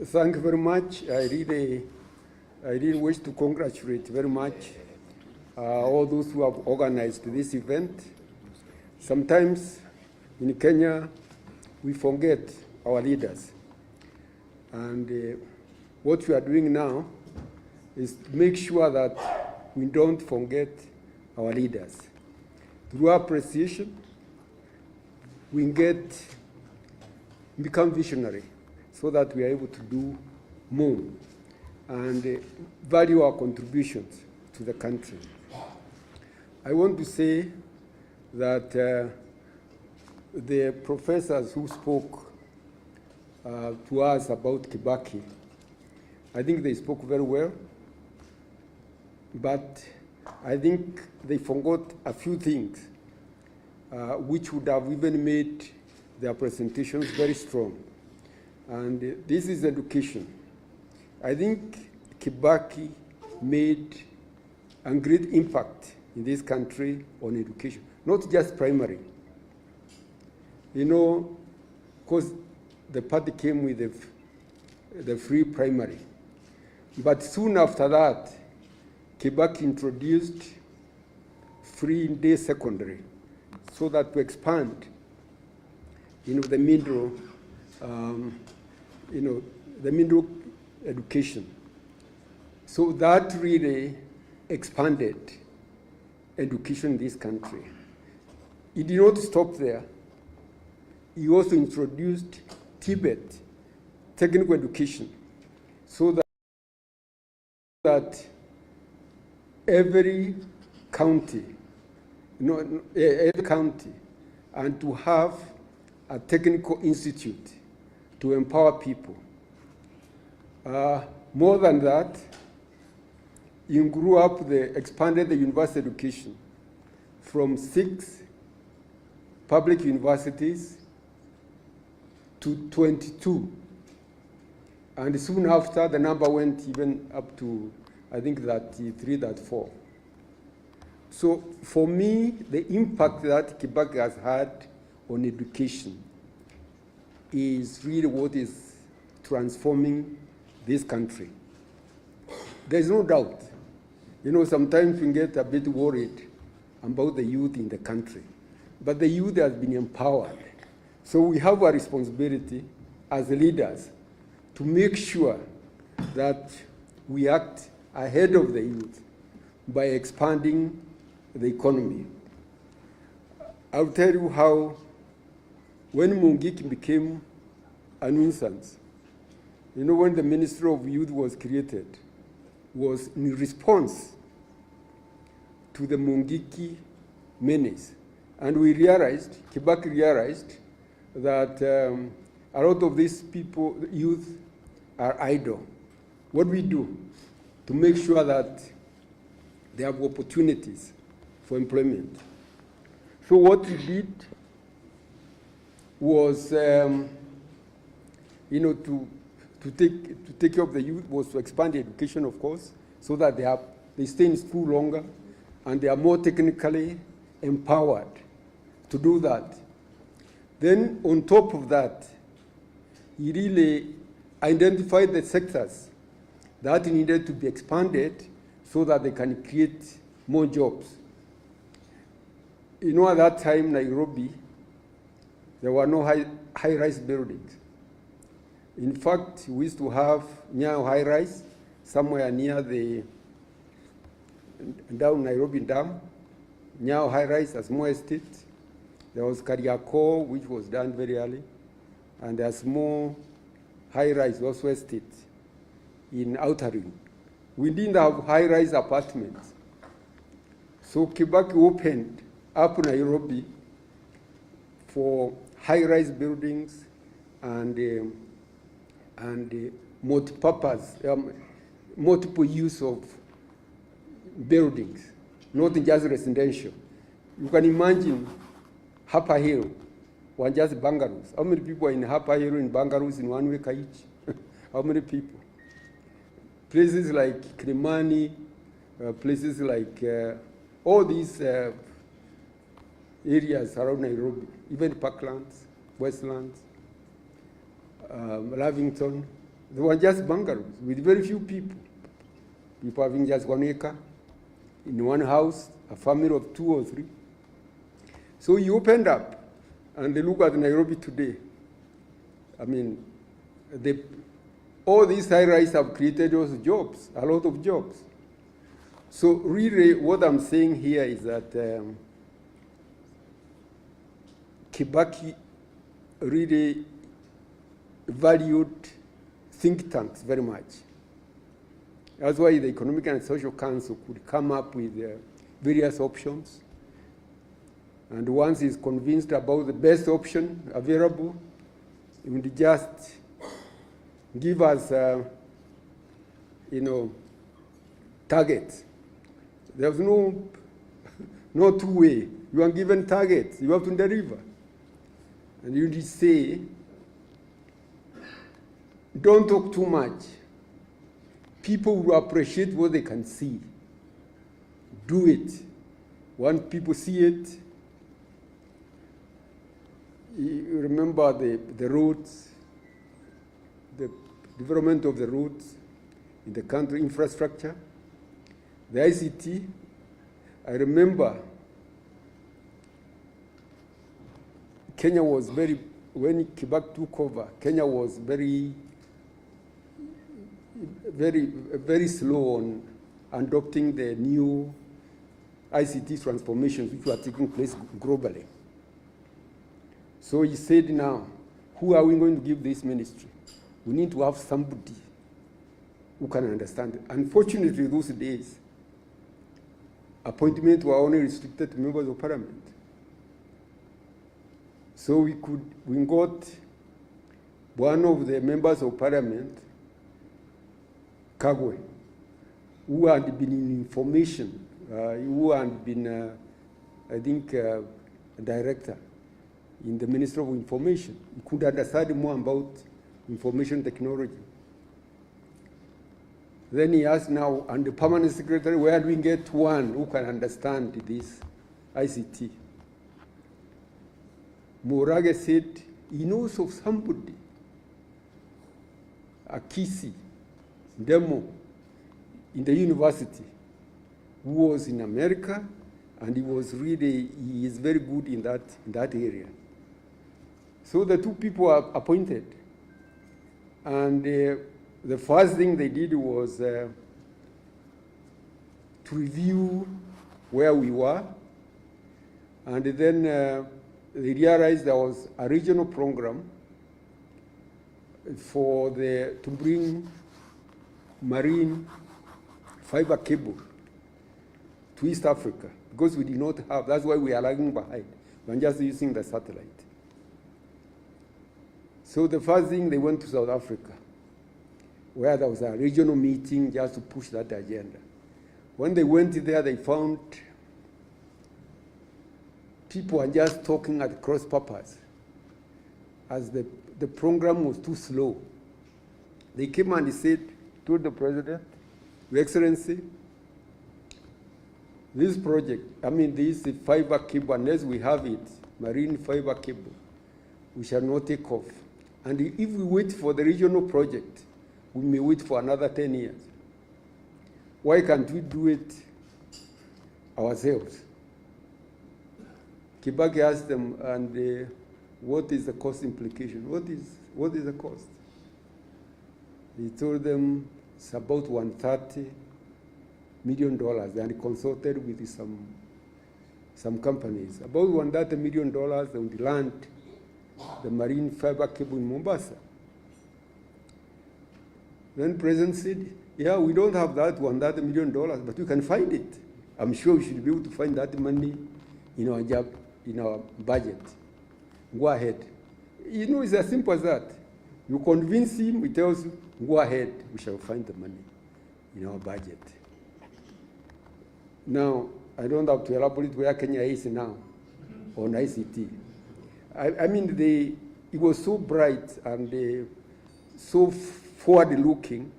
Thank you very much. I really wish to congratulate very much all those who have organized this event. Sometimes in Kenya, we forget our leaders. And what we are doing now is to make sure that we don't forget our leaders. Through appreciation, we become visionary so that we are able to do more and value our contributions to the country. I want to say that the professors who spoke to us about KIBAKI, I think they spoke very well, but I think they forgot a few things which would have even made their presentations very strong. And this is education. I think KIBAKI made a great impact in this country on education, not just primary. You know, because the party came with the free primary. But soon after that, KIBAKI introduced free day secondary so that to expand, the middle, the middle education. So that really expanded education in this country. It did not stop there. He also introduced Tibet technical education so that every county, and to have a technical institute to empower people. More than that, he expanded the university education from 6 public universities to 22. And soon after, the number went even up to, I think, 33, 34. So for me, the impact that KIBAKI has had on education is really what is transforming this country. There's no doubt. Sometimes we get a bit worried about the youth in the country, but the youth has been empowered. So we have a responsibility as leaders to make sure that we act ahead of the youth by expanding the economy. I'll tell you how, when Mungiki became a nuisance, when the Ministry of Youth was created, was in response to the Mungiki menace. And we realized, KIBAKI realized, that a lot of these people, youth, are idle. What do we do to make sure that they have opportunities for employment? So what we did was, to take care of the youth was to expand the education, of course, so that they stay in school longer and they are more technically empowered to do that. Then on top of that, he really identified the sectors that needed to be expanded so that they can create more jobs. At that time, Nairobi, there were no high-rise buildings. In fact, we used to have Nyayo high-rise somewhere near down Nairobi Dam, Nyayo high-rise as more estate. There was Kariako, which was done very early, and there's more high-rise also estate in Outer Ring. We didn't have high-rise apartments. So KIBAKI opened up Nairobi for high-rise buildings and multi-purpose, multiple use of buildings, not just residential. You can imagine Upper Hill were just bungalows. How many people are in Upper Hill in bungalows in 1 week each? How many people? Places like Kilimani, places like all these areas around Nairobi, even Parklands, Westlands, Lavington. They were just bungalows with very few people. People having just 1 acre in one house, a family of 2 or 3. So you opened up, and look at Nairobi today. I mean, all these high-rise have created those jobs, a lot of jobs. So really, what I'm saying here is that KIBAKI really valued think tanks very much. That's why the Economic and Social Council could come up with various options. And once he's convinced about the best option available, he would just give us, targets. There's no two-way. You are given targets. You have to deliver. And you just say, don't talk too much. People will appreciate what they can see. Do it. Once people see it, you remember the roads, the development of the roads in the country, infrastructure, the ICT. I remember Kenya was when KIBAKI took over, Kenya was very slow on adopting the new ICT transformations which were taking place globally. So he said, now, who are we going to give this ministry? We need to have somebody who can understand it. Unfortunately, those days, appointments were only restricted to members of parliament. So we got one of the members of parliament, Kagwe, who had been in information, who had been, I think, a director in the Ministry of Information. He could understand more about information technology. Then he asked now, and the permanent secretary, where do we get one who can understand this ICT? Morage said, he knows of somebody, a Kisi, demo, in the university, who was in America, and he is very good in that area. So the two people are appointed. And the first thing they did was to review where we were. And then they realized there was a regional program to bring marine fiber cable to East Africa, because we did not have. That's why we are lagging behind. We're just using the satellite. So the first thing, they went to South Africa, where there was a regional meeting just to push that agenda. When they went there, they found people are just talking at cross purpose, as the program was too slow. They came and told the president, Your Excellency, this project, this fiber cable, unless we have it, marine fiber cable, we shall not take off. And if we wait for the regional project, we may wait for another 10 years. Why can't we do it ourselves? KIBAKI asked them, and what is the cost implication? What is the cost? He told them it's about $130 million, and he consulted with some companies. About $130 million, they would land the marine fiber cable in Mombasa. Then the president said, yeah, we don't have that $130 million, but we can find it. I'm sure we should be able to find that money in our budget. Go ahead. It's as simple as that. You convince him, he tells you, go ahead, we shall find the money in our budget. Now, I don't have to elaborate where Kenya is now on ICT. It was so bright and so forward-looking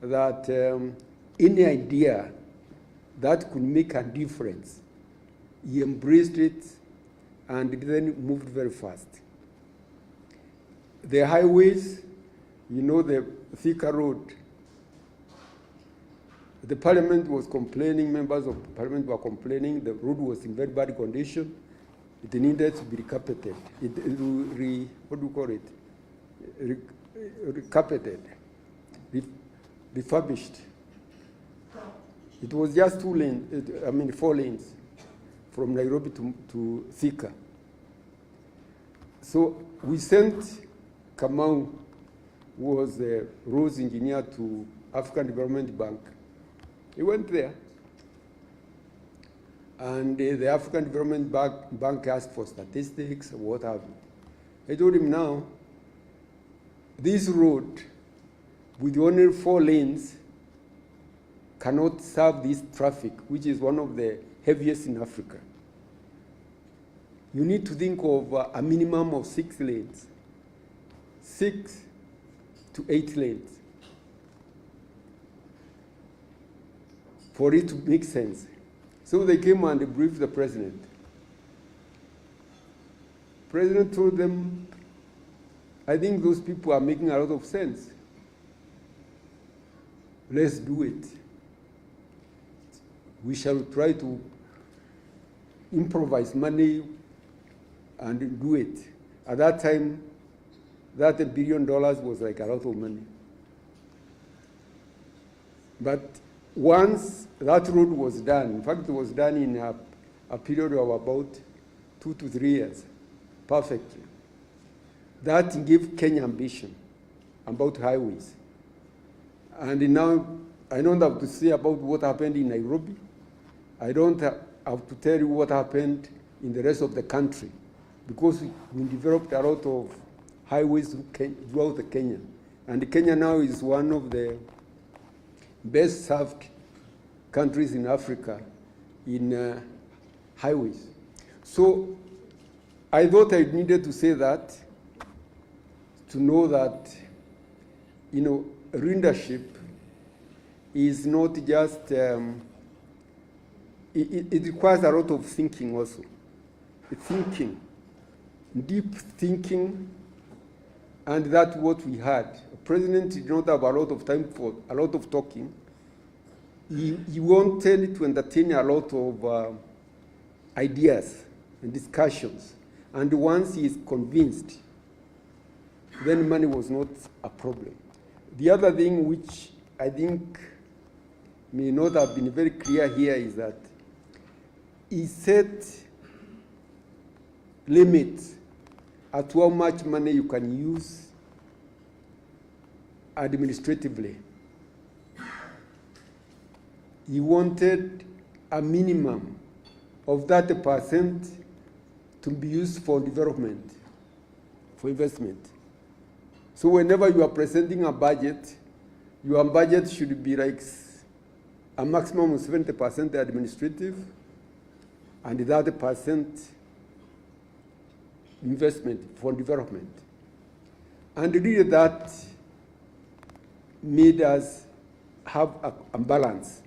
that any idea that could make a difference, he embraced it and then moved very fast. The highways, the Thika Road. The parliament was complaining, members of parliament were complaining, the road was in very bad condition. It needed to be recarpeted. What do you call it? Recarpeted, refurbished. It was just 4 lanes from Nairobi to Thika. So we sent Kamau, who was the roads engineer, to African Development Bank. He went there, and the African Development Bank asked for statistics, what have you. I told him, now, this road with only 4 lanes cannot serve this traffic, which is one of the heaviest in Africa. You need to think of a minimum of 6 lanes, 6 to 8 lanes, for it to make sense. So they came and briefed the president. President told them, I think those people are making a lot of sense. Let's do it. We shall try to improvise money and do it. At that time, that $1 billion was like a lot of money. But once that road was done, in fact, it was done in a period of about 2 to 3 years, perfectly. That gave Kenya ambition about highways. And now, I don't have to say about what happened in Nairobi. I don't have to tell you what happened in the rest of the country, because we developed a lot of highways throughout Kenya. And Kenya now is one of the best served countries in Africa in highways. So I thought I needed to say that, to know that, leadership is not just, it requires a lot of thinking also. Thinking, deep thinking, and that's what we had. The president did not have a lot of time for a lot of talking. He wanted to entertain a lot of ideas and discussions. And once he is convinced, then money was not a problem. The other thing which I think may not have been very clear here is that he set limits at how much money you can use administratively. He wanted a minimum of 30% to be used for development, for investment. So whenever you are presenting a budget, your budget should be like a maximum of 70% administrative and 30% investment for development. And really that made us have a balance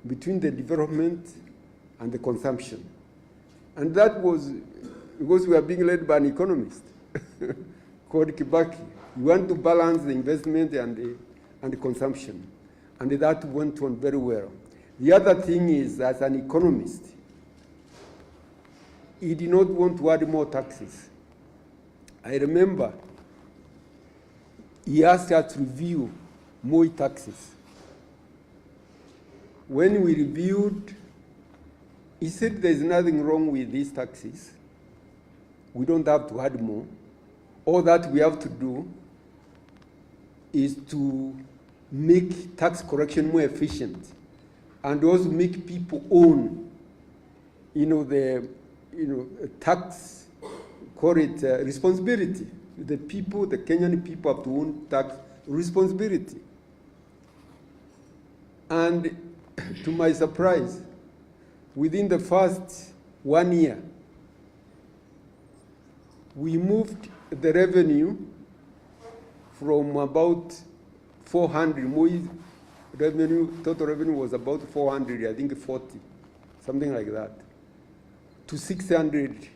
between the development and the consumption. And that was because we are being led by an economist called KIBAKI. We want to balance the investment and the consumption. And that went on very well. The other thing is, as an economist, he did not want to add more taxes. I remember he asked us to review more taxes. When we reviewed, he said there's nothing wrong with these taxes. We don't have to add more. All that we have to do is to make tax collection more efficient and also make people own, the tax, call it responsibility. The people, the Kenyan people have to own tax responsibility. And to my surprise, within the first 1 year, we moved the revenue from about 400, total revenue was about 400, I think 40, something like that, to 600,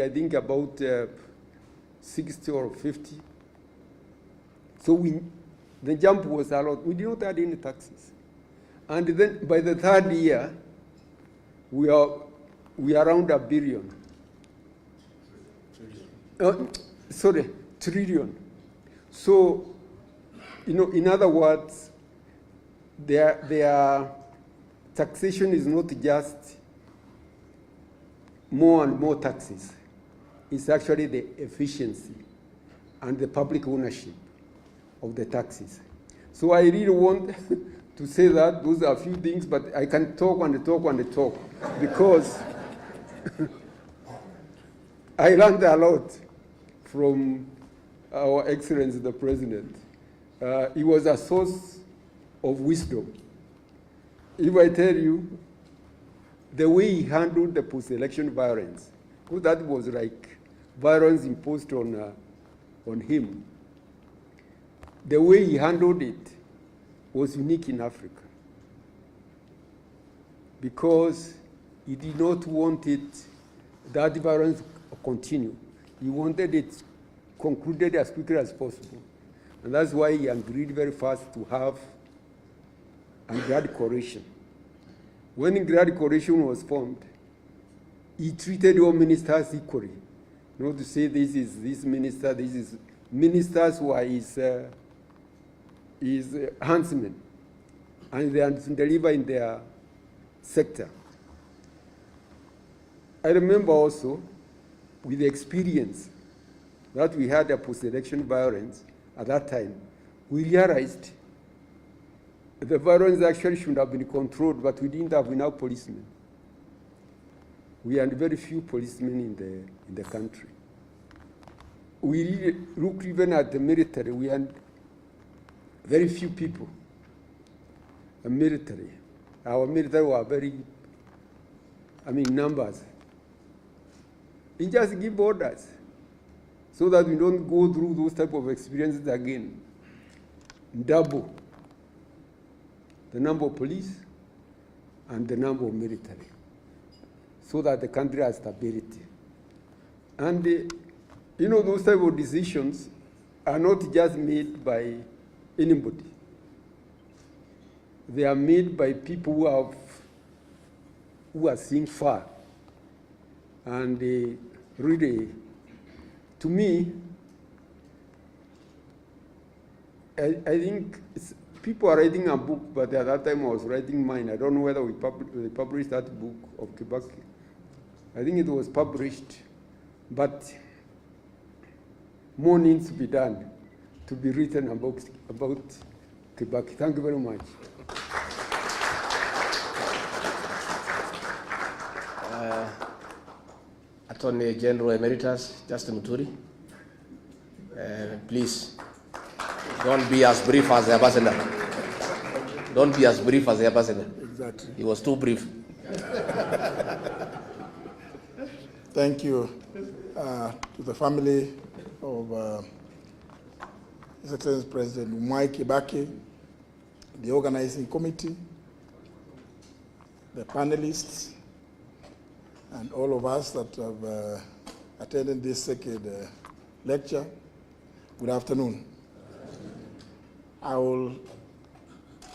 I think about 60 or 50. So the jump was a lot. We did not add any taxes. And then by the third year, we are around $1 billion. Trillion. So, in other words, their taxation is not just more and more taxes. It's actually the efficiency and the public ownership of the taxes. So I really want to say that those are a few things, but I can talk and talk and talk because I learned a lot from our Excellency the President. He was a source of wisdom. If I tell you the way he handled the post-election violence, because that was like violence imposed on him. The way he handled it was unique in Africa because he did not want that violence to continue. He wanted it concluded as quickly as possible. And that's why he agreed very fast to have a Grand Coalition. When a Grand Coalition was formed, he treated all ministers equally. Not to say this is this minister, this is ministers who are his huntsmen, and they are to deliver in their sector. I remember also, with the experience that we had a post-election violence at that time, we realized the violence actually should have been controlled, but we didn't have enough policemen. We had very few policemen in the country. We really looked even at the military. We had very few people. The military. Our military were very, numbers. We just give orders so that we don't go through those type of experiences again. Double the number of police and the number of military, so that the country has stability. And those type of decisions are not just made by anybody. They are made by people who are seeing far. And really, to me, I think people are writing a book, but at that time I was writing mine. I don't know whether we published that book of KIBAKI. I think it was published, but more needs to be done to be written about KIBAKI. Thank you very much. Attorney General Emeritus Justin Muturi, please don't be as brief as the ambassador. Don't be as brief as the ambassador. Exactly. He was too brief. Thank you to the family of His Excellency President Mwai Kibaki, the organizing committee, the panelists, and all of us that have attended this second lecture. Good afternoon. I will